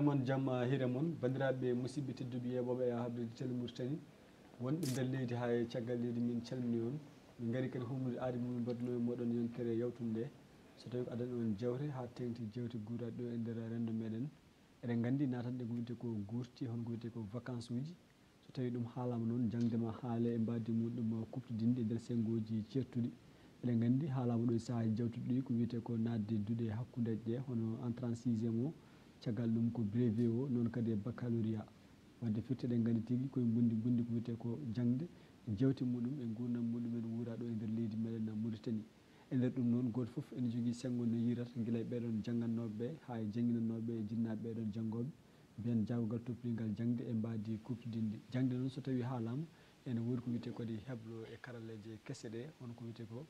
mon jamma hire mon bandiraɓe musidɓe tedduɓe yeɓoɓe e haɓɓede télé Mauritanie wonɓe nder leydi ha e caggal leydi min calmini on min gari kadi humnude aadi mumen mbaɗuno e moɗon yontere yawtude nde so tawi ko adani on jewte ha tengti jewte guuraɗe ɗo e nder rendo meɗen eɗen gandi natanɗe ko wiyete ko gurti honko wiyete ko vacance uji so tawi ɗum haalama noon jangdema haale e mbadi muɗum kuptodinde e nder sengoji certuɗi eɗen gandi haalama ɗo e saahaji jawtuɗi ɗi ko wiyete ko nadde duuɗe hakkudeji ɗe hono entrant sixiéme o caggal ɗum ko brevet o noon kadi e baccalauréat wadde firti eɗen gandi tigui koye gondi ko wiyete ko jangde jewte muɗum e gurdam muɗumen wuuraɗo e nder leydi meɗen Mauritanie e nder ɗum noon goto foof ene jogui sengo no yirata guila e ɓeɗon janggannoɓe ha e jangguinannoɓe e jinnaɓe ɓeɗon janggoɓe mbiyen jaagogal toppitogal jangde e mbadi kuptodinde jangde noon so tawi haalama ene woodi ko wiyete kadi heblo e karalleje kesse ɗe hono ko wiyete ko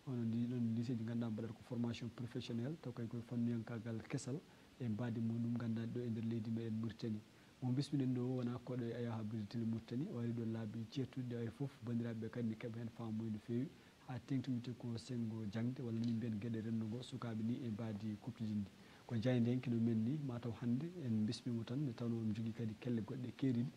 hono ɗiɗon lycée ji ganduɗa mbaɗata ko formation professionnelle taw kay koye fannuyankagal kessal e mbadi muɗum ganduɗa ɗo e nder leydi meɗen Mauritanie mo bismiɗen ɗo wona koɗo e ayo habbide télé Mauritanie o ari ɗo laabi certuɗi ɗe foof bandiraɓeɓe kadi ne keeɓa hen famuya no fewi ha tengti wiyete ko sengo jangde walla min mbiyen gueɗe rendogo sukaɓe ni e mbadi kuptodinde ko jayde hen kino men ni mataw hande en bismimo tan nde tawno omo jogui kadi kelle goɗɗe keeriɗe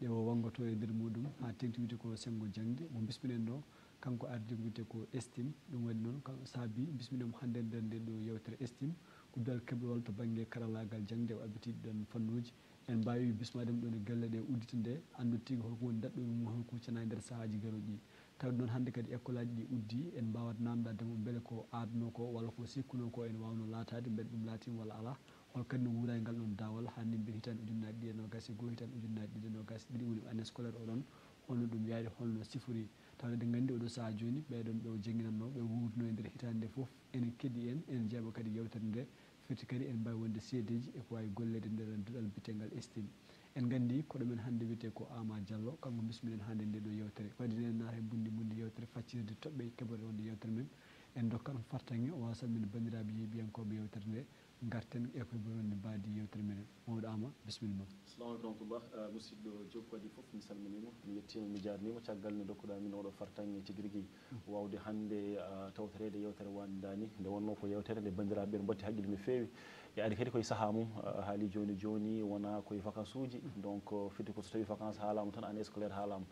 ɗe o wanggoto e nder muɗum ha tengti wiyete ko sengo jangde mo bismiɗen ɗo kanko ardi ko wiyete ko estime ɗum waɗi noon saabi bismiɗomo hande nder nde ɗo yewtere estime ko dal keblowol to banggue karallagal jangde o abbitiɗi ɗon fannuji en mbawi bismademo ɗon e galle ɗe uddita nde andude tigui holko woni daɗɗo mum holko huccana e nder saahaji garoɗi tawde noon hande kadi école aji ɗi uddi en mbawat namdademo beele ko adno ko walla ko sikkuno ko ene wawno latade beele ɗum laatima walla ala hol kadi no wuura e ngal ɗon dawal hanni mbiyen hitande ujunnaje ɗiɗi e nogas e goho hitande ujunnaje ɗiɗi e nogas e ɗiɗi woni année scolaire oɗon holno ɗum yaari holno sifori tawde eɗen gandi oɗo saaha joni ɓeɗon ɓe o jangguinanno ɓe wurno e nder hitande nde foof ene keeɗi en ene jeeɓa kadi yewtere nde firti kadi en mbawi wonde seedeji eko wawi gollede nder duɗal bitegal estime en gandi koɗo men hande wiyete ko Ama Diallo kanko bismiɗen hande nde ɗo yewtere wadde en naata e bundi yewtere faccirde toɓɓe keɓore wonde yewtere men en dokkat on fartange o wawa salminde bandiraɓe yiiɓiyankoɓe yewtere nde garten e koye wonde mbadi yewtere meɗen Mamadou Ama bisimilla ma. Assalamu aleykum rahmatullah musidɗo jokku waɗi foof mi salminima mi yettima mi jarnima caggal nde dokkuɗa min oɗo fartange tigui rigui wawde hande tawtorede yewtere wandani nde wonno ko yewtere nde bandiraɓe ɓe batti haqqille no fewi e adi kadi koye saaha mum haali joni joni wona koye vacance uji donc fidde ko so tawi vacance haalama tan année scolaire haalama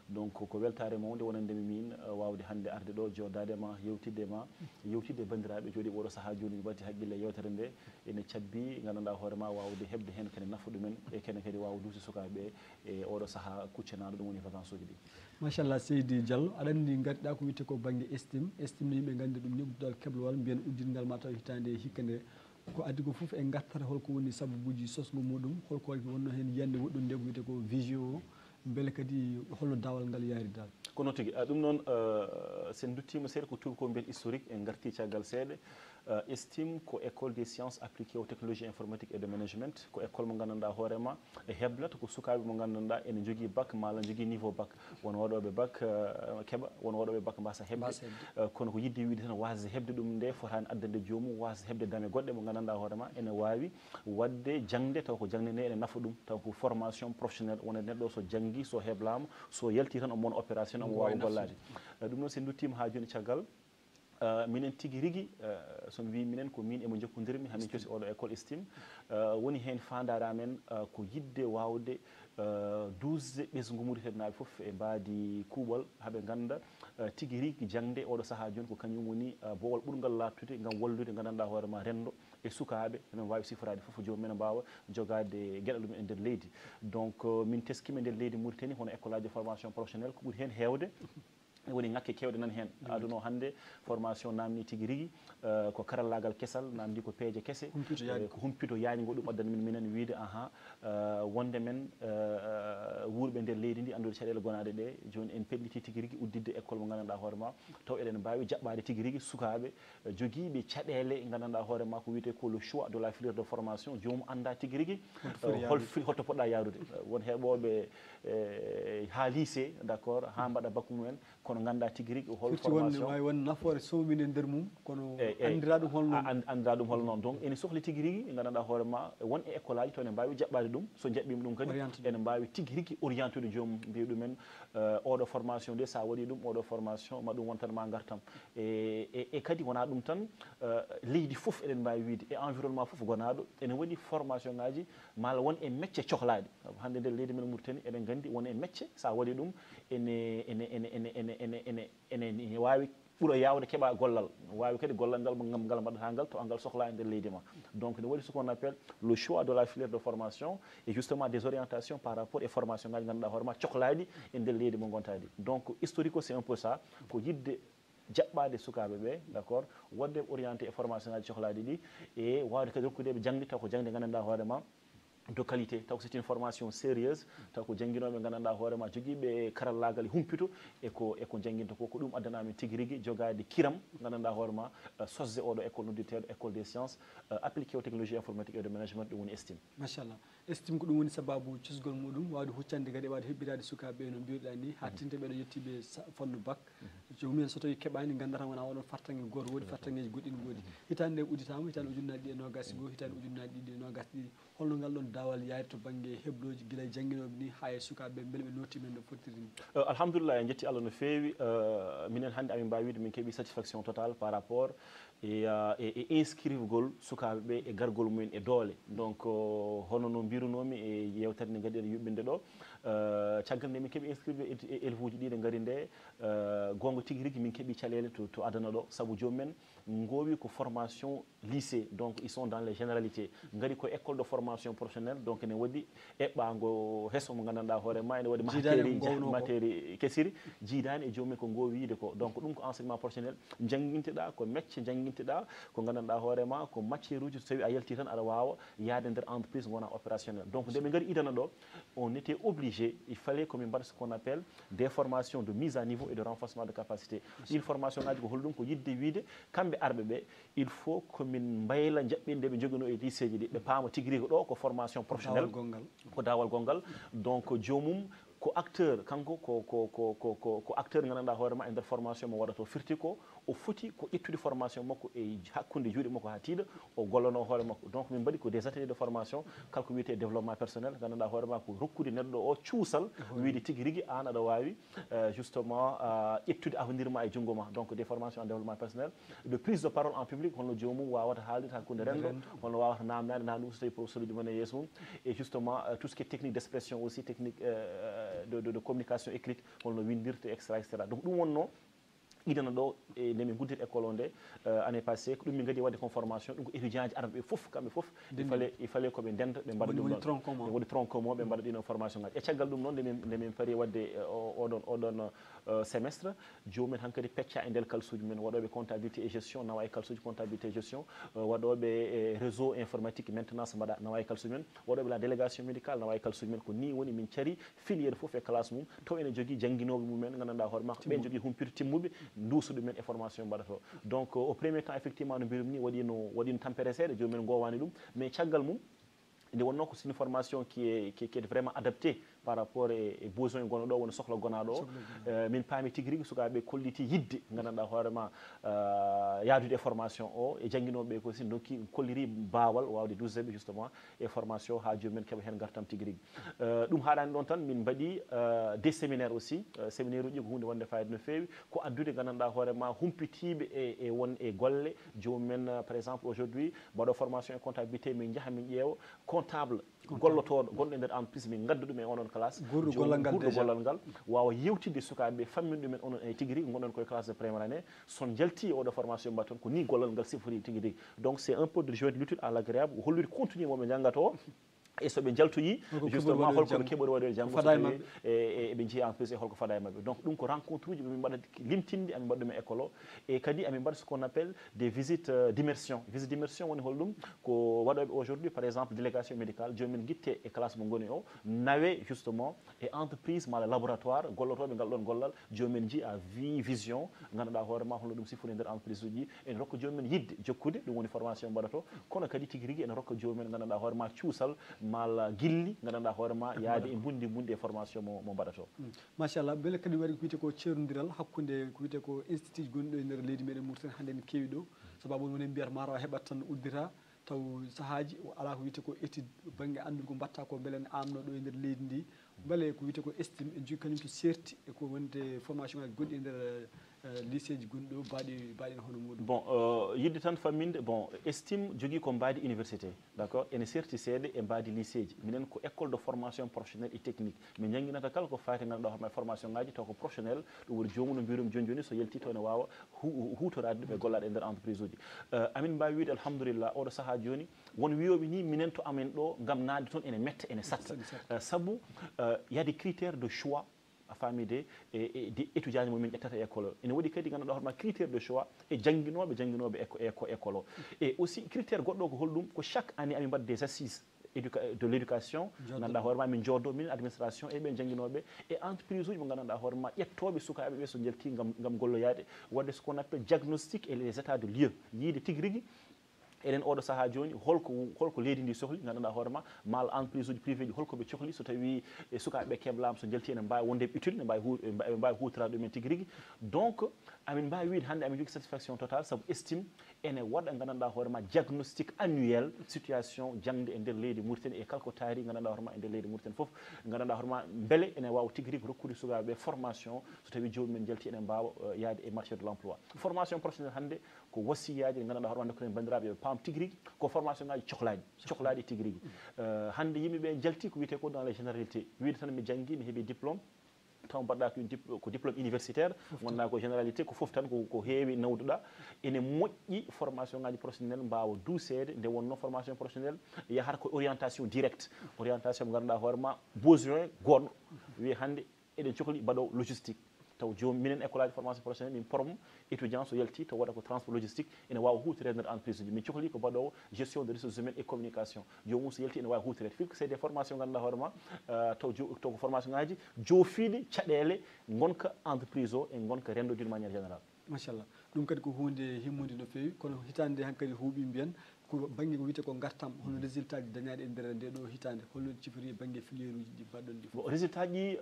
donc ko weltare mawde wonandemi min wawde hande arde ɗo joddadema yewtidde ma yewtidde bandiraɓe jooɗi oɗo saaha joni mi batti haqqille yewtere nde ene cabbi gandanɗa hoorema wawde hebde hen kene nafa ɗumen e kene kadi wawa duusi sukaɓeɓe e oɗo saaha kuccanaɗo ɗum woni vacance uji ɗi machallah Seydi Diallo aɗa andi garɗa ko wiyete ko banggue estime estime yimɓe gandi ɗum ni dal keblowal mbiyen udditgal ma taw hitande hikka nde ko addi ko foof e gartata holko woni sababuji sosgo muɗum holko wonno hen yiyande woɗɗude nde ko wiyete ko vision o beele kadi holno dawal ngal yaari dal kono tigui ɗum noon sen duttima seeɗa ko tubakoɓe mbiyata historique en garti caggal seeɗa estime ko école des sciences appliquées aux technologies informatiques et de management ko école mo gandanɗa hoorema e heblata ko sukaɓe mo gandanɗa ene jogui bac malla jogui niveau bac won waɗoɓe bac keeɓa won waɗoɓe bac mbasa hebde kono ko yidde wiide tan wasde hebde ɗum nde fotani addande joomum wasde hebde dame goɗɗe mo gandanɗa hoorema ene wawi wadde jangde taw ko jangde nde ene nafa ɗum taw ko formation professionnel wona neɗɗo so janggui so heblama so yalti tan omo wona opération omo wawi gollade ɗum noon sen duttima ha joni caggal minen tigui rigui somi wi minen ko min emo jokkodirmi hamin coosi oɗo école estime woni hen fandare amen ko yidde wawde dusde ɓesgu Mauritanie foof e mbadi kuuɓal haaɓe ganda tigui rigui jangde oɗo saaha joni ko kañum woni boowal ɓurgal lattude gam wallude gandanɗa hoorema rendo e sukaɓe enen wawi sifrade foof jomum en mbawa jogade gueɗal ɗum e nder leydi donc min teskima e nder leydi Mauritanie hono école aji de formation professionnelle ko ɓuuri hen hewde woni ngakke kewɗe nan hen aduno hande formation namni tigui rigui ko karallagal kessal namdi ko peeje kesse ko humpito yaanigo ɗum addani min minen wiide wonde men wuurɓe nder leydi ndi andude caɗele gonaɗe ɗe joni en pelliti tigui rigui uddidde école mo gandanɗa hoorema taw eɗen mbawi jaɓɓade tigui rigui sukaɓe joguiɓe caɗele gandanɗa hoorema ko wiyete ko le choix de la filière de formation jomum anda tigui rigui holto poɗɗa yarude won heeɓoɓe ha lycée d' accord ha mbaɗa bac mumen kono ganda tigui rigui hol firti formation wawi won nafoore sowmine nder mum kono andira ɗum holno andira ɗum holno noon donc ene sohli tigui rigui gandanɗa hoorema won e école aji to ene mbawi jaɓɓade ɗum so jaɓɓima ɗum kadi ene mbawi tigui rigui orienté de joomum mbiya ɗumen oɗo formation de sa waɗi ɗum oɗo formation ma ɗum wontan ma gartam e kadi wona ɗum tan leydi foof eɗen mbawi wiide e environnement foof gonaɗo ene waɗi formation ngaji mala won e métier cohlaɗe hande nder leydi men Mauritanie eɗen gandi won e métier sa waɗi ɗum ene wawi ɓuura yawde keeɓa gollal wawi kadi gollal ngal ngal mbaɗata ngal to ngal sohla e nder leydi ma donc ne waɗi ce qu'on appelle le choix de la filière de formation et justement des orientations par rapport e formation ngaji ganduɗa hoorema cohlaɗi e nder leydi mo gontadi donc historique o c'est un peu ça ko yidde jaɓɓade sukaɓe ɓe d' accord wonde orienté e formation ngaji cohlaɗi ɗi e wawde kadi rokkudeɓe jangde taw ko jangde gandanɗa hoorema de qualité taw c'est une formation sérieuse taw ko jangguinoɓe gandanɗa hoorema joguiɓe karallagal humpito eko jangguinta ko ɗum addanami tigui rigui jogade kiram gandanɗa hoorema sosde oɗo école noddirteɗo école des sciences appliqué aux technologies informatique et de management ɗum woni estime machallah estime ko ɗum woni sababu cusgol muɗum wawde huccande kadi wawde heɓɓirade sukaɓe no mbiruɗa ni ha tinte ɓeɗo yettiɓe fannu bac jomumen so tawi keɓani gandata wona oɗon fartangue goto woodi fartangueji goɗɗi ne goodi hitande nde udditama hitande ujunnaje ɗiɗi e nogas goho hitande ujunnaje ɗiɗi e nogas ɗiɗi holno ngal ɗon dawal yaade to banggue hebloji guila jangguinoɓe ni ha e sukaɓe beele ɓe nottimen no fottiri ni alhamdulillah en jetti Allah no fewi minen hannde amin mbawi wiide min keeɓi satisfaction totale par rapport e inscrivegol sukaɓe ɓe e gargol mumen e doole donc hono no mbirunomi e yewtere nde gaɗi e yuɓɓinde ɗo caggal nde min keeɓi inscrive e élève uji ɗi ɗe gaari nde gonga tigui rigui min keeɓi caɗele to adana ɗo saabu jomumen gowi ko formation lycée donc ils sont dans les généralités gaari ko école de formation professionnelle donc ene waɗi eɓɓago hesso mo gandanɗa hoorema ene waɗi matiére kesiri jiidani e jomumen ko gowi wiide ko donc ɗum ko enseignement professionnel jangguinteɗa ko métier jangguinteɗa ko gandanɗa hoorema ko matiére uji so tawi a yalti tan aɗa wawa yaade nder entreprise gona opérationnel donc nde ɓe gaari idana ɗo on était obligé il fallait komin mbaɗa ce qu'on appelle des formations de mise à niveau et de renforcement de capacité ɗin formation ngaji ko holɗum ko yidde wiide kamɓe arɓe ɓe il faut komin mbayla jaɓɓinde ɓe joguino e lycée ji ɗi ɓe paama tigui rigui ɗo ko formation professionnel ko dawal gongal donc jomum ko acteur kanko ko acteur gandanɗa hoorema e nder formation mo waɗato firti ko o foti ko ƴettude formation makko e hakkude juuɗe makko ha tiiɗa o gollano hoore makko donc min mbaɗi ko des ateliers de formation kala ko wiyete développement personnel gandanɗa hoorema ko rokkude neɗɗo o cuusal wiide tigui rigui an aɗa wawi justement ƴettude avenir ma e junggo ma donc des formations en développement personnel de prise de parole en public holno jomum wawata haalde hakkude renndo holno wawata namdade nda ɗum so tawi professeur uji mumen e yeeso mum et justement tout ce qui est technique d' expression aussi technique de communication écrite holno windirte extra donc ɗum wonno idana ɗo e nde min guddita école o nde année passé ko ɗum min gadi wadde comme formation ɗum ko étudiant ji arɓe ɓe foof kamɓe foof il fallait koɓe ndenda ɓe mbaɗa ɗum ɗon waɗi tronc commun ɓe mbaɗa ɗino formation ngaji e caggal ɗum noon nde min paari wadde oɗon sémestre jomumen hankkadi pecca e nder kalsuji men waɗoɓe comptabilité et gestion nawa e kalsuji comptabilité et gestion waɗoɓe réseau informatique maintenance mbaɗa nawa e kalsuji men waɗoɓe la délégation médicale nawa e kalsuji men ko ni woni min cari filiére foof e classe mum taw ene jogui jangguinoɓe mumen gandanɗa hoore makko ɓen jogui humpito timmuɓe duuso ɗumen e formation mbaɗato donc au premier temps effectivement no mbirum ni waɗino tampere seeɗa jomumen gowani ɗum mais caggal mum nde wonno ko c'est une formation qui est vraiment adaptée par rapport e besoin gono ɗo woni sohla gonaɗo o min paami tigui rigui sukaɓe kolliti yidde gandanɗa hoorema yaadude e formation o e jangguinoɓe ko si donki kolliri bawal wawde dusdeɓe justement e formation ha jomumen keeɓa hen gartam tigui rigui ɗum haɗani ɗon tan min mbaɗi des séminaires aussi séminaire uji ko hunde wonde fayida no fewi ko addude gandanɗa hoorema humpitiɓe e won e golle jomumen par exemple aujourd'hui mbaɗo formation e comptabilité min jaaha min ƴeewa comptable gollotoɗo gonɗo e nder entreprise min gadda ɗum e onon classe gurɗo gollal ngal wawa yewtidde sukaɓeɓe fammin ɗumen onon e tigui rigui gonɗon koye classe de premiére année son jalti oɗo formation mbaɗa toon ko ni gollal ngal sifori tigui rigui donc c'est un peu de joindre l'utile à l'agréable hollude continue moɓe janggata o e soɓe jaltoyi justement holkoɓe keɓori waɗoyde janggo so tawi eɓe jeeyi en plus e holko faada e mabɓe donc ɗum ko rencontre uji ɓemin mbaɗa limtinde amin mbaɗa ɗum e école o e kadi amin mbaɗa ce qu'on appelle des visites d'immersion visite d'immersion woni holɗum ko waɗoɓe aujourd'hui par exemple délégation médicale jomumen guitte e classe mo goni o nawe justement e entreprise mala laboratoire gollotoɓe ngal ɗon gollal jomumen ji à vision ganduɗa hoorema holno ɗum sifori nder entreprise uji ene rokka jomumen yidde jokkude ɗum woni formation mbaɗato kono kadi tigui rigui ene rokka jomumen ganduɗa hoorema cuusal mal gilli gandanɗa hoorema yaade e bundi e formation mo mbaɗato machallah beele kadi waɗi ko wiyete ko ceerodiral hakkude ko wiyete ko institut gonɗo e nder leydi meɗen Mauritanie hannde ne keewi ɗo sababu woni mbiyata mataw heɓat tan uddita taw sahaji ala ko wiyete ko étude banggue andude ko mbatta ko beele ne amno ɗo e nder leydi ndi beele ko wiyete ko estime en jogui kañum to certi e ko wonde formation ngaji goɗɗi e nder lycée ji gonɗi ɗo mbaɗi hono muɗum bon yidde tan famminde bon estime jogui ko mbaadi université d' accord ene certi seeɗa e mbaadi lycée ji minen ko école de formation professionnelle et technique min jangguinata kala ko fati ganduɗa hoorema formation ngaji taw ko professionnel ɗum woni jomum no mbirum joni joni so yalti to ne wawa hutorade ɗum e gollaɗe e nder entreprise uji amin mbawi wiide alhamdoulillah oɗo saaha joni won wiyoɓe ni minen to amen ɗo gam naade toon ene metta ene satta saabu y a des critères de choix a famide e étudiant mo min ƴettata école o ene waɗi kadi ganduɗa hoorema critère de choix e jangguinoɓe école o et aussi critère goɗɗo ko holɗum ko chaque année amin mbaɗa des assises de l' éducation ganduɗa hoorema min joodo min administration e ɓen jangguinoɓe e entreprise uji mo ganduɗa hoorema ƴettoɓe sukaɓe ɓe so jalti gam golloyade wadde ce qu'on appelle diagnostic et les états de lieu yiide tigui rigui eɗen oɗo saaha joni holko leydi ndi sohli ganduɗa hoorema mal entreprise uji privé ji holko ɓe cohli so tawi sukaɓeɓe keblama so jalti ene mbawi wonde utile ne mbawi hutorade ɗumen tigui rigui donc amin mbawi wiide hannde amin jogui satisfaction totale saabu estime ene waɗa gandanɗa hoorema diagnostic annuel situation jangde e nder leydi Mauritanie e kala ko taari gandanɗa hoorema e nder leydi Mauritanie foof gandanɗa hoorema beele ene wawa tigui rigui rokkude sukaɓeɓe formation so tawi jomumen jalti ene mbawa yaade e marché de l' emploi formation professionnelle hannde ko wasiyaji ɗe gandanɗa hoorema dokkuɗen bandiraɓe pam tigui rigui ko formation ngaji cohlaɗi tigui rigui hannde yimɓeɓe jalti ko wiyete ko dans les généralités wiide tan mi janggui mi heeɓi diplôme taw mbaɗɗa ko diplôme universitaire wonna ko généralité ko foof tan ko heewi nawduɗa ene moƴƴi formation ngaji professionnel mbawa duusede nde wonno formation professionnel yahata ko orientation directe orientation mo ganduɗa hoorema besoin goɗɗo wiye hannde eɗen cohli mbaɗowo logistique taw joni minen école aji formation professionnel min porme étudiant so yalti to waɗa ko transport logistique ene wawa hutorede nder entreprise uji min cohli ko mbaɗowo gestion de ressources humaines et communication jomum so yalti ene wawi hutorede firque c'est des formations ganduɗa hoorema taw ko formation ngaji joofiɗe caɗele gonka entreprise o e gonka rendo d'une manière générale machallah ɗum kadi ko hunde himmude no fewi kono hitande nde hankkadi huuɓi mbiyen ko banggue ko wiyete ko gartam hono résultat ji dañaɗi e nder nde ɗo hitande holno cifori banggue filiére uji ɗi mbaɗɗon ɗi bon résultat ji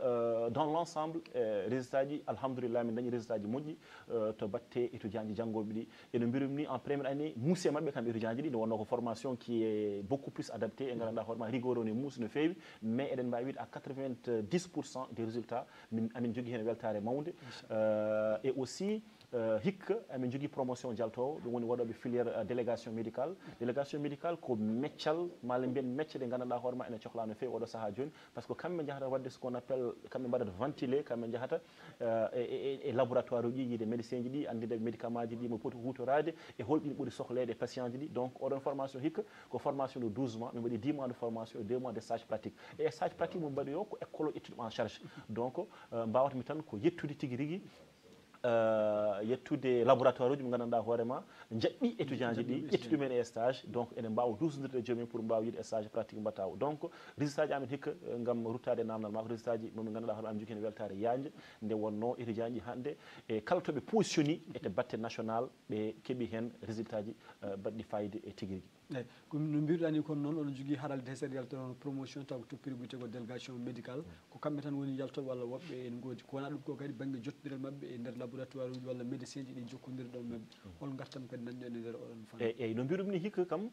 dans l' ensemble résultat ji alhamdoulillah min dañi résultat ji moƴƴi to batte étudiant ji janggoɓe ɗi eno mbirum ni en première année muusi e mabɓe kamɓe étudiant ji ɗi nde wonno ko formation qui est beaucoup plus adapté e gandanɗa hoorema rigoureux ne muusi no fewi mais eɗen mbawi wiide à 90% des résultats amin jogui hen weltare mawde et aussi hikka amin jogui promotion jaltowo ɗum woni waɗoɓe filiére délégation médicale ko meccal mala mbiyen mecce ɗe gandanɗa hoorema ene cohla no fewi oɗo saaha joni par ce que kamɓe jahata wadde ce qu'on appelle kamɓe mbaɗata ventilé kamɓe jahata e laboratoire uji yiide médecin ji ɗi andide médicament ji ɗi mo poti hutorade e holɗini ɓuuri sohlede e patient ji ɗi donc oɗon formation hikka ko formation de 12 mois min mbaɗi 10 mois de formation et 2 mois de stage pratique et stage pratique mo mbaɗi o ko école o itti ɗum en charge donc mbawatmi tan ko yettude tigui rigui yettude laboratoire uji mo gandanɗa hoorema jaɓɓi étudiant ji ɗi ƴetti ɗumen e stage donc ene mbawa dusodirde e jomumen pour mbawa yiide stage pratique mbatta o donc résultat ji amen hikka gam ruttade namdal ma ko résultat ji momin ganduɗa hoorema amin jogui hen weltare yajde nde wonno étudiant ji hande e kala toɓe positionni ete batte national ɓe keeɓi hen résultat ji baɗɗi fayide e tigui rigui eyyi ko no mbiruɗani kon noon oɗon jogui haralde heseɗe yaltono promotion taw ko toppiri wiyete ko délégation médical ko kamɓe tan woni yaltoɓe walla woɓɓe en goodi ko wona ɗum ko kadi banggue jottodiral mabɓe e nder laboratoire uji walla médecin ji ɗi jokkodiri ɗon mabɓe hol gartam kadi dañɗo e nder oɗon fan eyyi no mbirum ni hikka kam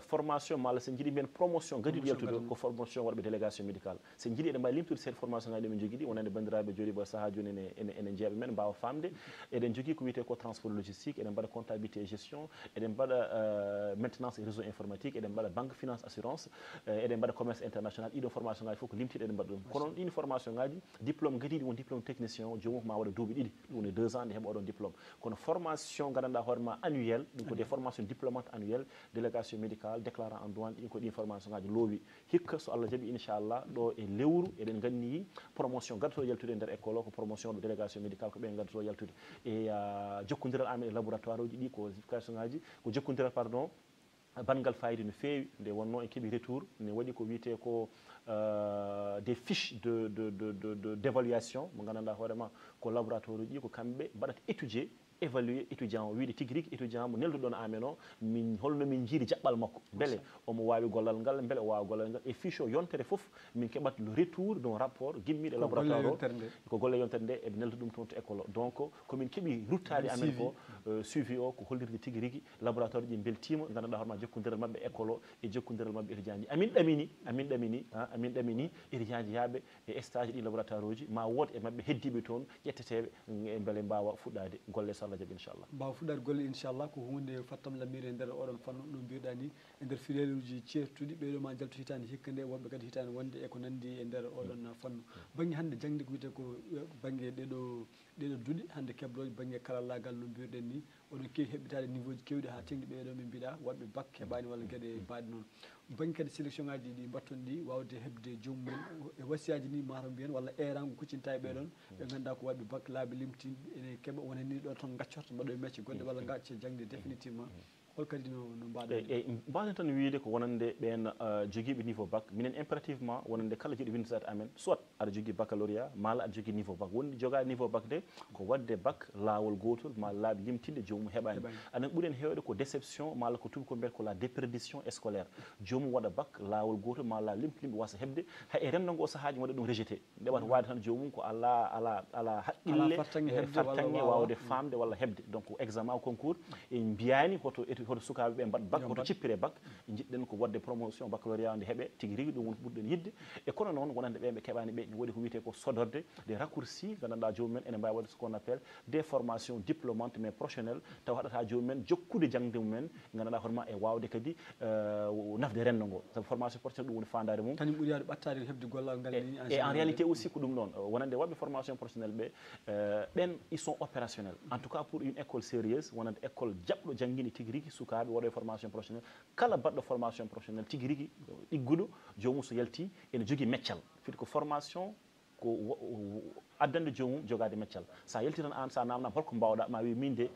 formation malla sen jiiɗi mbiyen promotion gadiɗo yaltude ko formation waɗɓe délégation médical sen jiiɗi eɗen mbawi limtude seeɗa formation ngaji ɗemin jogui ɗi wonande bandiraɓe jooɗi ba saaha joni ene jeeɓa men mbawa famde eɗen jogui ko wiyete ko transport logistique eɗen mbaɗa comptabilité et gestion eɗen mbaɗa maintenance et réseau informatique eɗen mbaɗa banque finance assurance eɗen mbaɗa commerce international ɗiɗon formation ngaji fof ko limtiɗe eɗen mbaɗa ɗum kono ɗin formation ngaji diplôme gadiɗi won diplôme technicien o jomum ma waɗa duuɓi ɗiɗi ɗum woni 2 ans nde heɓa oɗon diplôme kono formation gandanɗa hoorema annuel ɗum ko des formations diplômantes annuelles délégation médicale déclarant en douane ɗin ko ɗin formation ngaji loowi hikka so Allah jaaɓi inchallah ɗo e lewru eɗen ganni promotion gaddoto yaltude e nder école o ko promotion de délégation médicale ko ɓen gaddoto yaltude e jokkodiral amen e laboratoire uji ɗi ko justification ngaji ko jokkodiral pardon bangal fayida no fewi nde wonno en keeɓi retour ne waɗi ko wiyete ko des fiches d'évaluation mo gandanɗa hoorema ko laboratoire uji ɗi ko kamɓe mbaɗata étudier évaluer étudiant o wiide tigi rigui étudiant mo nelduɗon amen o min holno min jiiri jaɓɓal makko beele omo wawi gollal ngal beele o wawa gollal ngal e fiche o yontere foof min keɓat le retour d'un rapport gimmiɗo e laboratoire o ko golle yontere nde eɓe nelda ɗum toon to école o donc komin keeɓi ruttade amen ko suivi o ko hollirde tigi rigui laboratoire ji beltima ganduɗa hoorema jokkodiral mabɓe école o e jokkodiral mabɓe étudiant ji amin ɗamini étudiant ji yaaɓe e stage ɗi laboratoire uji ma wood e mabɓe heddiɓe toon ƴetteteɓe e beele mbawa fuɗɗade golle so Allah jaaɓi inchallah mbawa fuɗɗade golle inchallah ko hunde fattam lammire e nder oɗon fannu no mbiruɗa ni e nder filiére uji ceertuɗi ɓeɗo ma jaltu hitande hikka nde woɓɓe kadi hitande wonde e ko nandi e nder oɗon fannu banggue hande jangde ko wiyete ko banggue ɗeɗo duuɗi hande kebloje banggue karallagal no mbiruɗen ni oɗon keewi heɓɓitade niveau ji kewɗi ha tengɗi ɓeɗo min mbiɗa waɗɓe bac heɓani walla gueɗe mbaɗe noon banggue kadi sélection ngaji ɗi mbatton ɗi wawde hebde jomumen e wasiyaji ni mataw mbiyen walla erango kuccinta e ɓeɗon ɓe ganduɗa ko waɗɓe bac laabi limti ene keeɓa wona ni ɗo toon gaccorto mbaɗo e métier goɗɗe walla gacce jangde définitivement hol kadi no mbaɗa e mbaɗen tan wiide ko wonande ɓen joguiɓe niveau bac minen impérativement wonande kala jiiɗo winditade amen soit aɗa jogui baccalauréat mala aɗa jogui niveau bac wonde joga niveau bac de ko wadde bac lawol gotol ma laabi limtinde jomum heɓani anen ɓuuren hewde ko déception mala ko tubakoɓe mbiyata ko la déperdition scolaire jomum waɗa bac lawol gotol ma laabi limtinde wasa heɓde hay e remdo ngo sahaji waɗa ɗum rejeté ndeɓata wade tan jomum ko ala haqqille fartangue wawde famde walla heɓde donc examen o concours en mbiyani hoto sukaɓe ɓe mbaɗa bac hoto cippire bac jiɗɗen ko wadde promotion baccalauréat nde heeɓe tigui rigui ɗum woni ko ɓurɗen yidde e kono noon wonande ɓe keɓani ɓe waɗi ko wiyete ko sodorde des raccourcis gandanɗa jomumen ene mbawi wadde ce qu'on appelle des formations diplômantes mais professionnelles taw haɗata jomumen jokkude jangde mumen gandanɗa hoorema e wawde kadi nafde rendo ngo sabu formation professionnelle ɗum woni fandare mum kañum ɓuuri yawde ɓattade hebde gollal ngal ni et en réalité aussi ko ɗum noon wonande waɗɓe formation professionnelle ɓe ɓen ils sont opérationnels en tout cas pour une école sérieuse wonande école jaɓɗo jangguini tigui rigui sukaɓe waɗo formation professionnelle kala baɗɗo formation professionnelle tigui rigui ɗigguɗo jomum so yalti ene jogui meccal fiɗi ko formation ko addande jomum jogade meccal sa yalti tan an sa namdama holko mbawɗa ma wi min de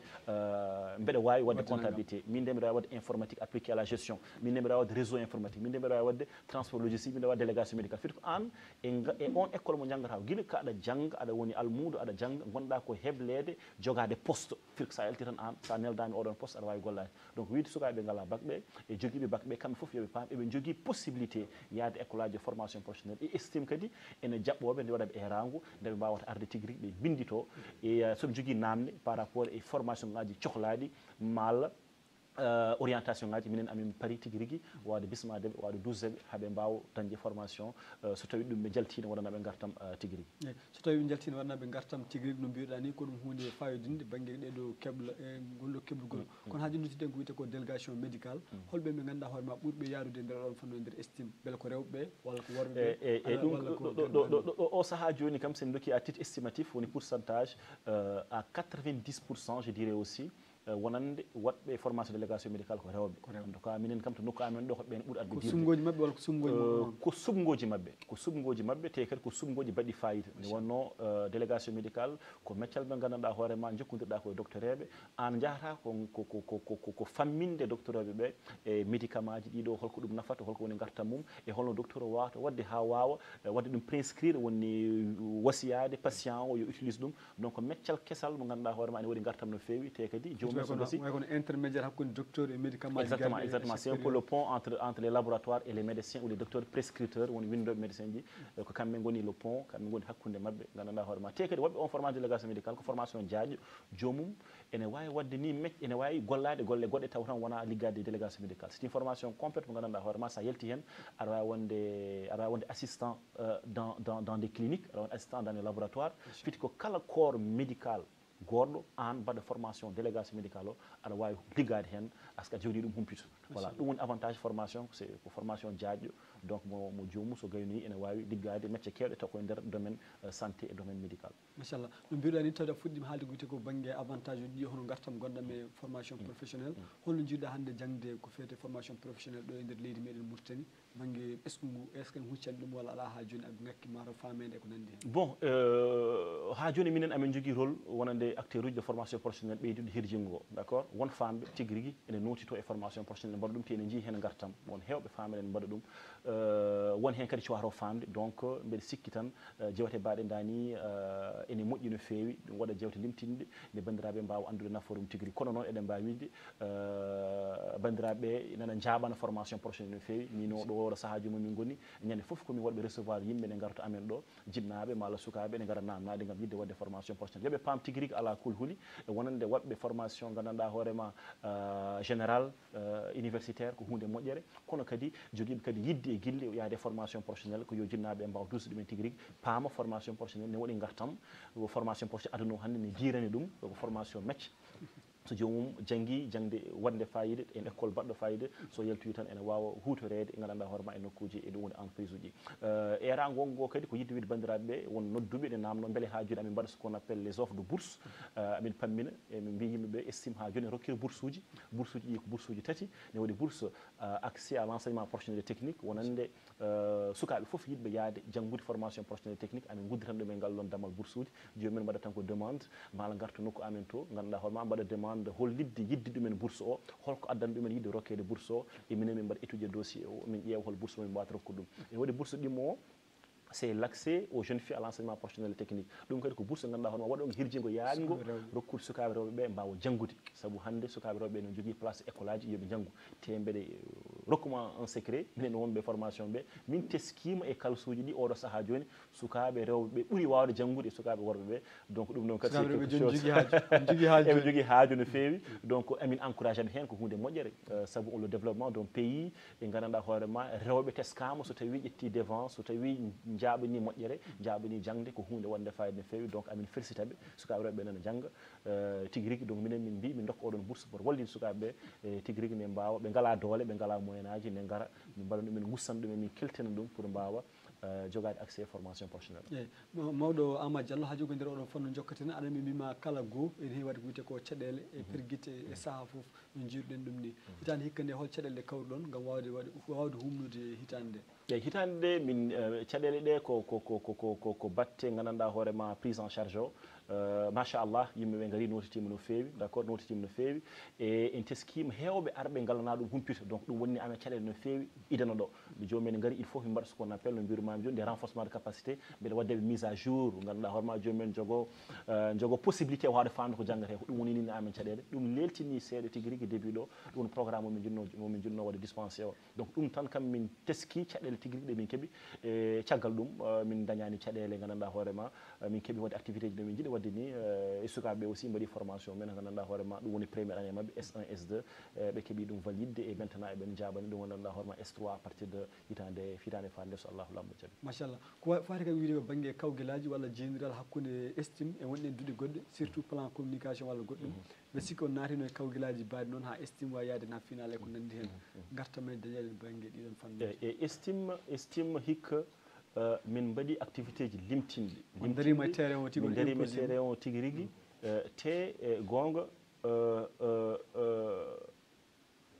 mbeɗa wawi wadde comptabilité min de mbiɗa wawi wadde informatique appliqué à la gestion min de mbiɗa wawi wadde réseau informatique min de mbiɗa wawi wadde transport logistique mbiɗa wawi délégation médical fiɗi ko an e on école mo janggata guila ka aɗa jangga aɗa woni almudo aɗa jangga gonɗa ko heblede jogade poste fiɗi ko sa yalti tan an sa neldami oɗon poste aɗa wawi gollade donc wiide sukaɓe ngala bac ɓe e joguiɓe bac ɓe kamɓe foof yooɓe paam eɓe jogui possibilité yaade école aji de formation professionnelle e estime kadi ene jaɓɓoɓe nde waɗaɓe e rangu ndeɓe mbawata arde tigui rigui ɓe bindito e soɓe jogui namde par rapport e formation ngaji cohlaɗi malla orientation ngaji minen amin paari tigui rigui wawde bismadeɓe wawde dusdeɓe haaɓe mbawa dañde formation so tawi ɗum ɓe jaltina waɗanaɓe gartam tigui rigui so tawi ɓe jaltina waɗanaɓe gartam tigui rigui no mbiruɗa ni ko ɗum hunde fayodinde banggue ɗeɗo keɓla e gollo keblugol kono ha jonnitiden ko wiyete ko délégation médical holɓe ɓe ganduɗa hoorema ɓurɓe yarude nder oɗon fanno e nder estime beele ko rewɓe walla ko worɓe e ɗum o saaha joni kam sen dokki à titre estimatif woni pourcentage à 90% je dirais aussi wonande waɗɓe formation délégation médical ko rewɓe en tout cas minen kam to nokku amen ɗo hoɓɓe ɓuuri arde sumgoji mabɓe walla ko sumgoji ko sumgoji mabɓe te kadi ko sumgoji baɗɗi fayida nde wonno délégation médical ko meccal ɓe gandanɗa hoorema jokkodirɗa koye docteur eɓe an jahata ko famminde docteur eɓe ɓe e médicament ji ɗiɗo holko ɗum nafata holko woni gartam mum e holno docteur o wawata wadde ha wawa wadde ɗum prescrire woni wasiyade patient o yo utilise ɗum donc meccal kesal mo ganduɗa hoorema ene waɗi gartam no fewi te kadi kono intermédiaire hakkude docteur et médicament. Exactement. C'est un peu le pont entre les laboratoires et les médecins ou les docteurs prescripteurs woni windoɓe médecin ji ko kamɓe goni le pont kamɓe goni hakkude mabɓe gandanɗa hoorema te kadi waɗɓe on formation délégation médical ko formation jaaƴo jomum ene wawi wadde ni ene wawi gollade golle goɗɗe taw tan wona liggade délégation médical c'est une formation complète mo gandanɗa hoorema sa yalti hen aɗa wawi wonde assistant dans des cliniques aɗa wonde assistant dans les laboratoires fiiti ko kala corps médical goɗɗo an mbaɗa formation délégation médical o aɗa wawi liggade hen par ce que jogui ɗum humpito voilà ɗum woni avantage formation c'est ko formation jaaƴƴo donc mo jomum so gaynoyi ene wawi liggade métier kewɗe taw koye nder domaine santé et domaine médical machallah no mbiruɗa ni tawde a fuɗɗima haalde ko wiyete ko banggue avantage uji ɗi hono gartam gonɗam e formation professionnel holno jiiɗa hande jangde ko fewte formation professionnel ɗo e nder leydi meɗen Mauritanie banggue est ce que en huccani ɗum walla ala ha joni aɓe ngakki mataw famede e ko nandi hen bon ha joni minen amin jogui rôle wonande acteur uji de formation professionnelle ɓeydude herjingo d' accord won famɓe tigui rigui ene notito e formation professionnelle mbaɗa ɗum te ene jii hen gartam won hewɓe famen ene mbaɗa ɗum won hen kadi cowata famde donc mbeɗa sikki tan jewte baɗe dani ene moƴƴi no fewi ɗum waɗa jewte limtinɗe nde bandiraɓe mbawa andude naforum tigui rigui kono noon eɗen mbawi widde bandiraɓe nana jaɓana formation professionnelle no fewi min o ɗo oɗo saahaji momin goni ñande foof komin waɗɓe recevoir yimɓe ɓe garta amen ɗo jinnaɓe malla sukaɓe ene gara namnade gam yidde wadde formation professionnelle yooɓe paam tigui rigui ala kulhuli e wonande waɗɓe formation gandanɗa hoorema général universitaire ko hunde moƴƴere kono kadi joguiɓe kadi yidde e guille yaade formation professionnelle ko yo jinnaɓe mbawa dusde ɗumen tigui rigui paama formation professionnelle ne waɗi gartam formation professionnelle aduna o hannde ne jirani ɗum ko formation mecce so jomum janggui jangde wonde fayida en école baɗɗo fayida so yaltoyi tan ene wawa hutorede gandanɗa hoorema e nokkuji e ɗum woni entreprise uji era gongo kadi ko yidde wiide bandiraɓeɓe won nodduɓe ɗe namno beele ha joni amin mbaɗa ce qu'on appelle les offres de bourse amin pammina emin mbi yimɓeɓe estime ha joni rokkira bourse uji ɗi ko bourse uji tati ne waɗi bourse accès à l' enseignement professionnel et technique wonande sukaɓe foof yiɗɓe yaade janggude formation professionnel technique amin gudditan ɗum e ngal ɗon dammal bourse uji jomumen mbaɗa tan ko demande mala garta nokku amen to gandanɗa hoorema mbaɗa demande hollidde yidde ɗumen bourse o holko addani ɗumen yidde rokkede bourse o e minen min mbaɗa étudier dossier o min ƴeewa hol bourse o min mbawata rokkude ɗum ene waɗi bourse ɗimmo o c'est l'accès aux jeunes filles à l'enseignement professionnel et technique ɗum kadi ko bourse ganduɗa hoorema waɗo hirjingo yaañgo rokkude sukaɓe rewɓe ɓe mbawa janggude saabu hande sukaɓe rewɓe ne jogui place école aji yooɓe janggu te mbeɗe rokkuma un secret minen wonɓe formation ɓe min teskima e kalsuji ɗi oɗo saaha joni sukaɓe rewɓe ɓe ɓuuri wawde janggude e sukaɓe worɓe ɓe donc ɗum ɗon kadi eɓe jogui haaju no fewi donc amin encouragé ɓe hen ko hunde moƴƴere saabu le développement d'un pays ɓe gandanɗa hoorema rewɓe teskama so tawi ƴetti devant so tawi jaɓani moƴƴere jaɓani jangde ko hunde wonde fayida no fewi donc amin félicitaɓe sukaɓe rewɓe nana jangga tigui rigui donc minen min mbi min dokka oɗon bourse pour wallide sukaɓeɓe tigui rigui ne mbawa ɓe ngala doole ɓe ngala moyen aji ne gara min mbaɗa ɗumen gussan ɗumen min keltina ɗum pour mbawa jogade accès formation professionnelle eyyi mawɗo Amadou Diallo ha jogodir oɗon fanno jokkatena aɗa mi mbima kala goho ene heewi wadde ko wiyete ko caɗele e perguite e saaha foof no jiiruɗen ɗum ni hitande hikka nde hol caɗele ɗe kawruɗon gam wawde humnude hitande nde eyyi hitande nde min caɗele ɗe ko batte gandanɗa hoorema prise en charge o machallah yimɓeɓe gaari notitima no fewi d' accord notitima no fewi e en teskima hewɓe arɓe gallana ɗum humpito donc ɗum wonni amen caɗele no fewi idana ɗo nde jomumen gaari il faut min mbaɗa ce qu'on appelle no mbirumami joni des renforcement de capacité mbeɗa waddeɓe mise à jour ganduɗa hoorema jomumen jogo possibilité wawde famde ko janggate ko ɗum woni ni amen caɗele ɗum leltini seeɗa tigui rigui début ɗo ɗum woni programme momin jinno wadde dispensé o donc ɗum tan kam min teski caɗele tigui rigui ɗe min keeɓi e caggal ɗum min dañani caɗele gandanɗa hoorema min keeɓi wadde activité ji ɗe min jiiɗi wadde ni e sukaɓeɓe aussi mbaɗi formation men gandanɗa hoorema ɗum woni premiére année mabɓe S1 S2 ɓe keeɓi ɗum valide et maintenant eɓen jaɓani ɗum gandanɗa hoorema S3 à partir de hitande fande so Allahu lamɗo jaaɓi machallah ko fati kadi wiide ko banggue kawguelaji walla jeyniral hakkude estime e wonɗen duuɗe goɗɗe surtout plan communication walla goɗɗum ɓe sikki on naatino e kawguelaji mbaɗi noon ha estime wawi yaade na final e ko nandi hen gartamen dañede banggue ɗiɗon fannuji e estime hikka min mbaɗi activité ji limtinɗi min darima e terrain o tigui min darima e terrain o tigui rigui te gonga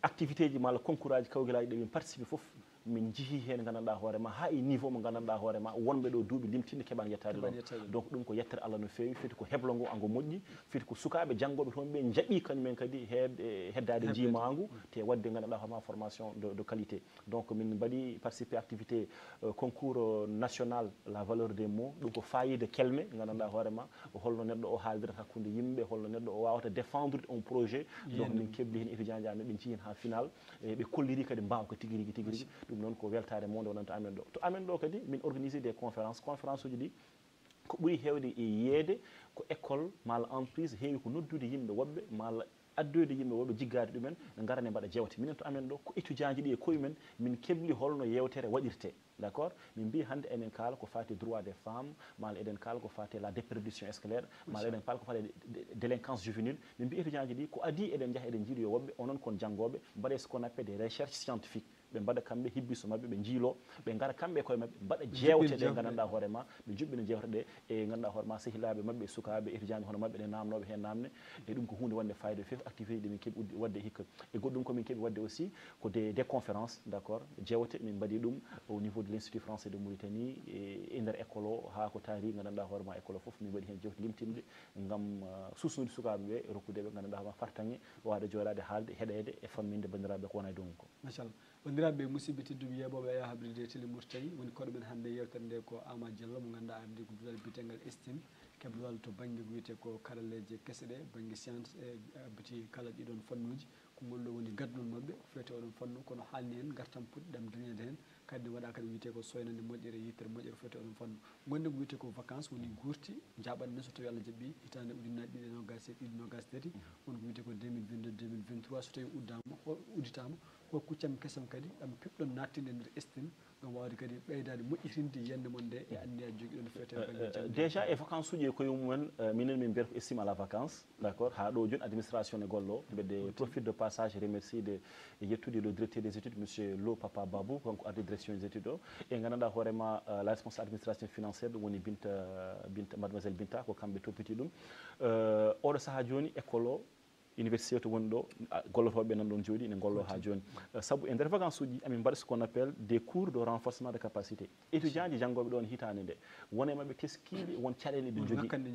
activité ji malla concours aji kawguelaji ɗe min participe foof min jeehi hen gandanɗa hoorema ha e niveau mo gandanɗa hoorema wonɓe ɗo duuɓi limtinɗe keeɓani yettade ɗon donc ɗum ko yettere Allah no fewi fiti ko heblo ngo ango moƴƴi fiti ko sukaɓe janggoɓe toon ɓe jaaɓi kañumen kadi heddade jiimagu te wadde gandanɗa hoorema formation de qualité donc min mbaɗi participé activité concours national la valeur des mots ɗum ko fayida kelme gandanɗa hoorema holno neɗɗo o haaldirata hakkude yimɓe holno neɗɗo o wawata défendre un projet donc min keɓli hen étudiant ji amen ɓe jeehi hen ha final ɓe kolliri kadi mbawa ko tigui rigui ɗum noon ko weltare monde wonanta amen ɗo to amen ɗo kadi min organisé des conférence uji ɗi ko ɓuuri hewde e yeede ko école malla entreprise heewi ko noddude yimɓe woɓɓe malla addoyde yimɓe woɓɓe jiggade ɗumen ne gara ne mbaɗa jewte minen to amen ɗo ko étudiant ji ɗi e koyemumen min keɓli holno yewtere waɗirte d' accord min mbi hannde enen kaala ko fati droit des femmes malla eɗen kaala ko fati la déperdition scolaire malla eɗen kaala ko fati délinquance juvénile min mbi étudiant ji ɗi ko adi eɗen jaaha eɗen jiiɗi yo woɓɓe onon kon janggoɓe mbaɗe ce qu'on appelle des recherches scientifiques ɓe mbaɗa kamɓe hibbiso maɓɓe ɓe jiilo ɓe ngara kamɓe koye maɓɓe mbaɗa jewte ɗe gandanɗa hoorema ɓe juɓɓina jewte ɗe e gandanɗa hoorema sehilaɓe maɓɓe sukaɓe étudiant hono maɓɓe ɗe namnoɓe hen namde e ɗum ko hunde wonde fayida feef activité ɗi min keeɓi wadde hikka e goɗɗum komin keeɓi wadde aussi ko des conférences d' accord jewte min mbaɗi ɗum au niveau de l' institut français de Mauritanie e nder école o ha ko taari gandanɗa hoorema école o foof min mbaɗi hen jewte limtimɗe gam susnude sukaɓe ɓe rokkudeɓe gandanɗa hoorema fartange wawde jooɗade haalde heɗede e famminde bandiraɓe ko wona e dongu ko machallah bandiraɓe musidɓe tedduɓe yeɓoɓe aya habride télé Mauritanie woni koɗo men hannde yewtere nde ko Amadou Diallo mo ganduɗa arde ko duɗal biyetegal estime keblal to banggue wiyete ko karalleje kesse ɗe banggue science e abiti kala ɗiɗon fannuji ko ngol ɗo woni gadduɗon mabɓe fewte oɗon fannu kono haalni en gartam puɗɗiɗam dañede hen kadi waɗa kadi wiyete ko soynande moƴƴere yittere moƴƴere fewte oɗon fannu gonɗe ko wiyete ko vacance woni gurti jaɓanne so tawi Allah jaaɓi hitande ujunnaje ɗiɗi e nogas e ɗiɗi nogas tati woni ko wiyete ko 2022 2023 so tawi uddama udditama hol kuccam kesam kadi ɗam keɓɗon nattinde nder estime gam wawde kadi ɓeydade moƴƴitinde yiyande mon nde e anniyaji joguiɗon fewte déjà e vacance uji e koye mumen minen min mbiyata ko estime à la vacance d' accord ha ɗo joni administration ne gollo mbeɗe profite de passage remercie de yettude le directeur des études monsieur Lo Papa Babou kanko arde direction des études o e gandanɗa hoorema la responsable administration financiére ɗum woni Binta mademoiselle Binta ko kamɓe toppiti ɗum oɗo saaha joni école o université to woni ɗo gollotoɓe nan ɗon jooɗi ne gollo ha joni saabu e nder vacance uji amin mbaɗa ce qu'on appelle des cours de renforcement de capacité étudiant ji janggoɓe ɗon hitande nde wone mabɓe teskiɓe won caɗele ɗe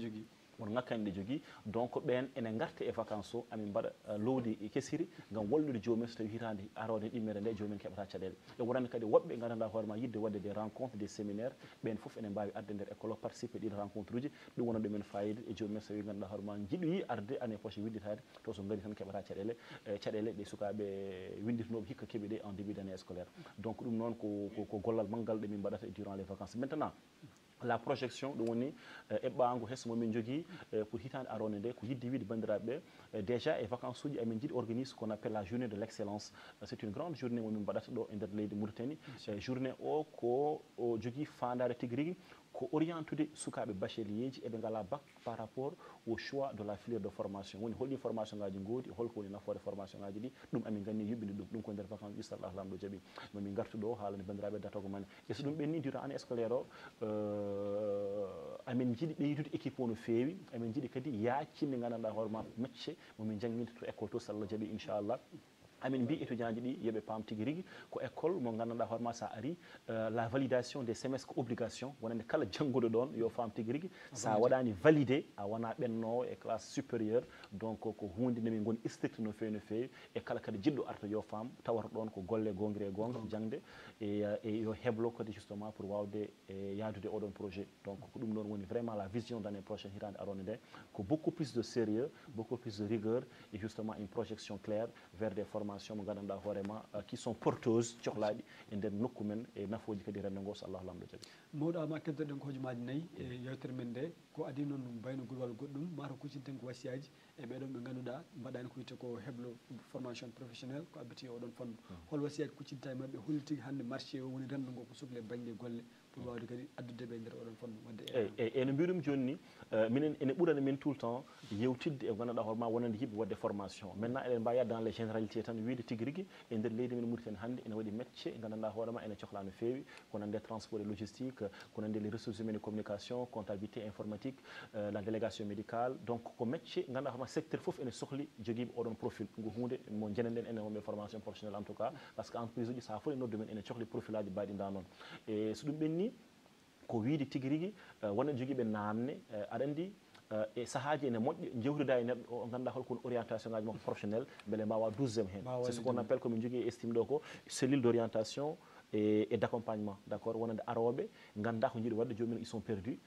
jogui won ngakkanɗe jogui donc ɓen ene garta e vacance o amin mbaɗa lowdi kesiri gam wallude jomumen so tawi hitande arode ɗimmere nde jomumen keɓata caɗele e wonande kadi woɓɓe gandanɗa hoorema yidde wadde des rencontres des séminaires ɓen foof ene mbawi arde nder école o participer ɗiɗo rencontre uji ɗum wona ɗumen fayida e jomumen so tawi gandanɗa hoorema jiɗoyi arde année prochaine widditade to so gari tan keɓata caɗele ɗe sukaɓe windirnoɓe hikka keeɓi ɗe en début d' année scolaire donc ɗum noon ko gollal manggal ɗe min mbaɗata durant les vacances maintenant la projection ɗum woni eɓɓango hes momin jogui pour hitande arone nde ko yidde wiide bandiraɓe déjà e vacances uji amin jiiɗi organise ce qu'on appelle la journée de l' excellence c'est une grande journée momin mbaɗata ɗo e nder leydi Mauritanie journée o ko jogui fandare tigui rigui ko orientude sukaɓe bachelier ji eɓe ngala bac par rapport au choix de la filière de formation woni holɗi formation ngaji goodi holko woni nafoore formation ngaji ɗi ɗum amin ganni yuɓɓinde ɗum ko nder vacance inchallah lamɗo jaaɓi momin gartu ɗo haalande bandiraɓe datogo mane e so ɗum ɓenni durant année scolaire o amin jiiɗi ɓeydude équipe o no feewi amin jiiɗi kadi yaacinde gandanɗa hoorema métier momin jangguinde to école to so Allah jaaɓi inchallah amin mbi étudiant ji ɗi yooɓe paam tigui rigui ko école mo gandanɗa hoorema sa ari la validation des semestres ko obligation wonande kala janggoɗo ɗon yo faam tigui rigui sa waɗani validé a wona ɓennowo e classe supérieure donc ko hunde nde min goni strict no fewi e kala kadi jiɗɗo arta yo faam tawata ɗon ko golle gonguiri e gonga jangde e yo heblo kadi justement pour wawde yaadude oɗon projet donc ko ɗum ɗon woni vraiment la vision d' année prochaine hitande arone nde ko beaucoup plus de sérieux beaucoup plus de rigueur et justement une projection claire vers des formations mo gandanɗa hoorema qui sont porteuses cohlaɗi e nder nokku men e nafoji kadi rende ngo so Allah lamɗo jaaɓi mawɗo ama keddoɗen ko hojumaji nayyi e yewtere men nde ko adi noon mbayno gulwal goɗɗum mata kuccinten ko wasiyaji e ɓeɗon ɓe ganduɗa mbaɗani ko wiyete ko heblo formation professionnel ko abbiti oɗon fannu hol wasiyaji kuccinta e mabɓe holli tigui hande marché o woni rendo ngo ko sohli e banggue golle pour wawde kadi addude ɓe nder oɗon fannu wadde eno mbiɗum joni ni minen ene ɓuurani min tout le temps yewtidde e gandanɗa hoorema wonande yimɓe wadde formation maintenant eɗen mbawi dans les généralités tan wiide tigui rigui e nder leydi men Mauritanie hannde ene waɗi métier gandanɗa hoorema ene cohla no fewi ko nande transport et logistique ko nande les ressources humaines et communication comptabilité informatique la délégation médicale donc ko métier gandanɗa hoorema secteur foof ene sohli joguiɓe oɗon profil ko hunde mo jenenden enen wonɓe formation professionnelle en tout cas par ce que entreprise uji sa foti noddu men ene cohli profil aji mbaɗinda noon e so ɗum ɓenni ko wiide tigui rigui wonɓe joguiɓe namde aɗa andi e sahaji ene moƴƴa jewtida e neɗɗo o ganduɗa holko woni orientation ngaji makko professionnel beele mbawa 12e hen c'est ce qu'on appelle komin jogui estime ɗo ko cellule d' orientation et d' accompagnement d' accord wonande aroɓe ganda ko jiiɗi wadde jomumen ils sont perdus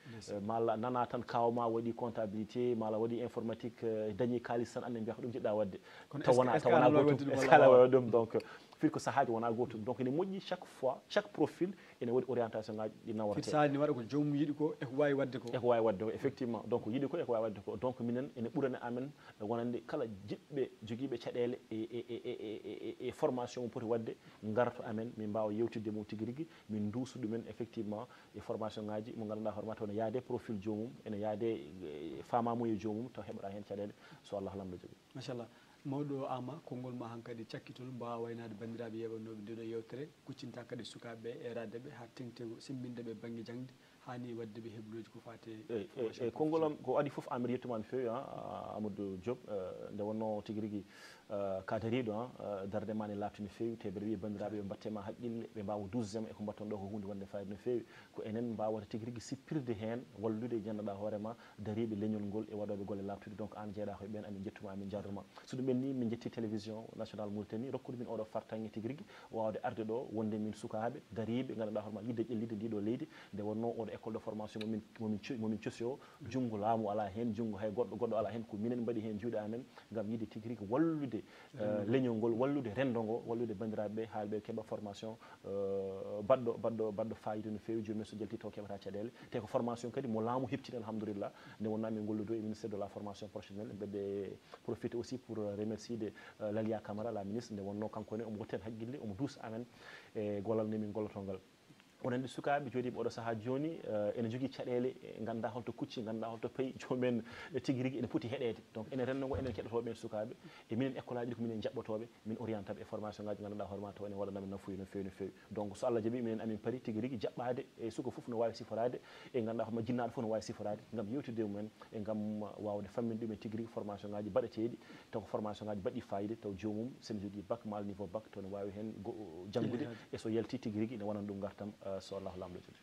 malla nana tan kawma waɗi comptabilité malla waɗi informatique dañi kalis tan ande mbiya ko ɗum jiɗɗa wadde tawana gotum escala wawa ɗum donc firko sahaji wona gotum donc ene moƴƴi chaque fois chaque profil ene waɗi orientation ngaji ɗi nawrate sahani waɗa ko jomum yiiɗi ko eko wawi wadde ko eko wawi wadde ko effectivement donc yiiɗi ko eko wawi wadde ko donc minen ene ɓuurani amen wonande kala jiɗɓe joguiɓe caɗele e formation mo poti wadde garto amen min mbawa yewtidde mum tigui rigui min duusa ɗumen effectivement e formation ngaji mo ganduɗa hoorema taw ne yaade profil jomum ene yaade famamuye jomum taw heɓata hen caɗele so Allah lamɗo jaaɓi machallah mawɗo ama konngol ma han kadi cakkitol mbawa waynade bandiraɓe yeɓannoɓe ndeɗo yewtere kuccinta kadi sukaɓeɓe eradeɓe ha tengte simmindeɓe banggue jangde hani wadde ɓe hebloji ko fate e konngol ko adi foof amir yettuma no fewi Amadou Diop nde wonno tigui rigui ka dariɗo darde ma ne labti no fewi te mbeɗa wiya bandiraɓe ɓe mbattema haqqille ɓe mbawa dusdema eko mbatton ɗo ko hunde wonde fayida no fewi ko enen mbawata tigui rigui sippirde hen wallude jannoɗa hoorema dariɓe leñol ngol e waɗoɓe golle labtude donc an jeeɗa koye ɓen amin jettuma amin jarruma so ɗum ɓenni min jetti télévision national Mauritanie rokkude min oɗo fartangue tigui rigui wawde arde ɗo wonde min sukaɓe dariɓe ganduɗa hoorema yidde ƴellide ndiɗo leydi nde wonno oɗo école de formation momin cosi o junngo laamu ala hen junngo hay goɗɗo ala hen ko minen mbaɗi hen juuɗe amen gam yidde tigui rigui wallude leñol ngol wallude rendo ngo wallude bandiraɓeɓe haalɓe keeɓa formation baɗɗo fayida no fewi joni so jalti taw keɓata caɗele te ko formation kadi mo laamu heptini alhamdourillah nde wonno amin golludo e ministère de la formation professionnelle mbeɗe profité aussi pour remercier de Lalia Camara la ministre nde wonno kankone omo wotten haqqille omo duusa amen e gollal nde min gollotongal onon andi sukaɓe jooɗiɓe oɗo saaha joni ene jogui caɗele ganda holto kucci ganda holto payi jomumen tigui rigui ene poti heɗede donc enen renndo ngo enen keɗotoɓe en sukaɓe e minen école aji ɗi ko minen jaɓɓotoɓe min orientaɓe e formation ngaji ganduɗa hoorema taw ene waɗanaɓe nafoyi no fewi no fewi donc so Allah jaaɓi minen amin paari tigui rigui jaɓɓade e suka foof no wawi siforade e ganduɗa hoorema jinnaɗo foof no wawi siforade gam yewtide e mumen e gam wawde famminde ɗumen tigui rigui formation ngaji baɗeteɗi taw ko formation ngaji baɗɗi fayida taw jomum sene jogui bac mal niveau bac to ne wawi hen janggude e so yalti tigui rigui ne wonana ɗum gartam so Allah lamɗo joni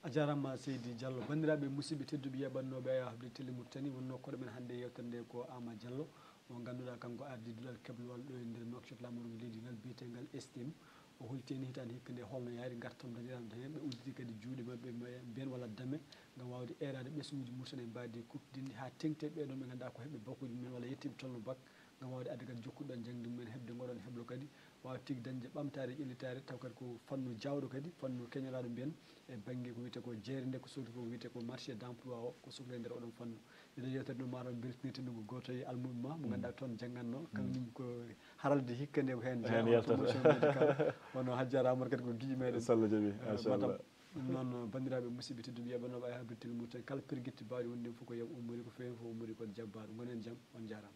a jarama Seydi Diallo bandiraɓe musidɓe tedduɓe yaɓannoɓe hafde télé Mauritanie wonno koɗo men hannde yewtere nde ko Ama Diallo mo ganduɗa kanko ardi duɗal keblowal ɗo e nder Nouakchott lamaru leydi ngal biyetegal STM o holteni hitande hikka nde holno yaari gartam dañiran hen ɓe udditi kadi juuɗe mabɓe mbiyen walla dame gam wawde erade ɓesguji Mauritanie e mbadi kuftidinde ha tengte ɓeɗon ɓe ganduɗa ko heeɓe bakuji mumen walla yettiɓe tolno bac gam wawde adde kadi jokkuɗon jangde mumen hebde goɗon heblo kadi wawa tigui dañde ɓamtare ƴellitare taw kadi ko fannu jawɗo kadi fannu keñoraɗo mbiyen e banggue ko wiyete ko jeere nde ko sohli ko wiyete ko marché d' emploi o ko sohli e nder oɗon fannu ɓeɗo yewtere ɗum mataw beltinirte ɗum ko goto e almuɓe ma mo ganduɗa toon jangganno kañum ko haralde hikka nde ko hen promotion médical wono Hajjara Amadou kadi ko guiƴi meɗen sallah jaaɓi machallah ɗum noon bandiraɓe musidɓe tedduɓe yaɓanoɓe habde télé Mauritanie kala pirguitte mbawɗi wonde fof ko yaam ummori ko fewi fof ummori ko jabbaɗo gonen jaam on jarama